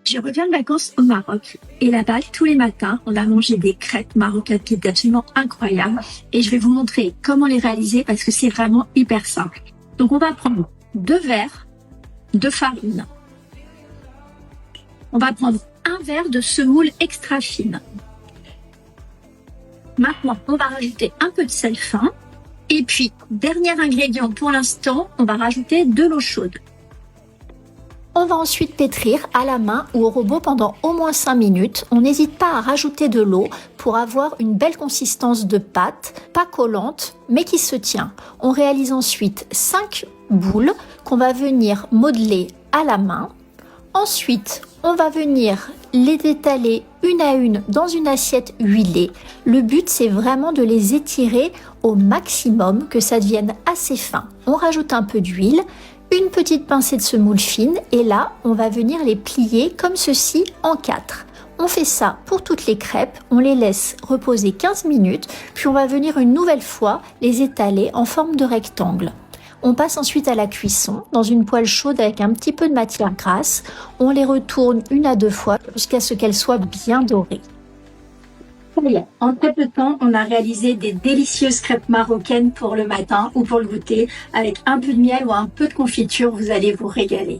Je reviens de vacances au Maroc et là-bas, tous les matins, on a mangé des crêpes marocaines qui étaient absolument incroyables et je vais vous montrer comment les réaliser parce que c'est vraiment hyper simple. Donc on va prendre 2 verres de farine. On va prendre 1 verre de semoule extra fine. Maintenant, on va rajouter un peu de sel fin. Et puis, dernier ingrédient pour l'instant, on va rajouter de l'eau chaude. On va ensuite pétrir à la main ou au robot pendant au moins 5 minutes. On n'hésite pas à rajouter de l'eau pour avoir une belle consistance de pâte, pas collante, mais qui se tient. On réalise ensuite 5 boules qu'on va venir modeler à la main. Ensuite, on va venir les étaler une à une dans une assiette huilée. Le but, c'est vraiment de les étirer au maximum, que ça devienne assez fin. On rajoute un peu d'huile, une petite pincée de semoule fine et là, on va venir les plier comme ceci en 4. On fait ça pour toutes les crêpes, on les laisse reposer 15 minutes, puis on va venir une nouvelle fois les étaler en forme de rectangle. On passe ensuite à la cuisson dans une poêle chaude avec un petit peu de matière grasse. On les retourne 1 à 2 fois jusqu'à ce qu'elles soient bien dorées. En très peu de temps, on a réalisé des délicieuses crêpes marocaines pour le matin ou pour le goûter avec un peu de miel ou un peu de confiture. Vous allez vous régaler.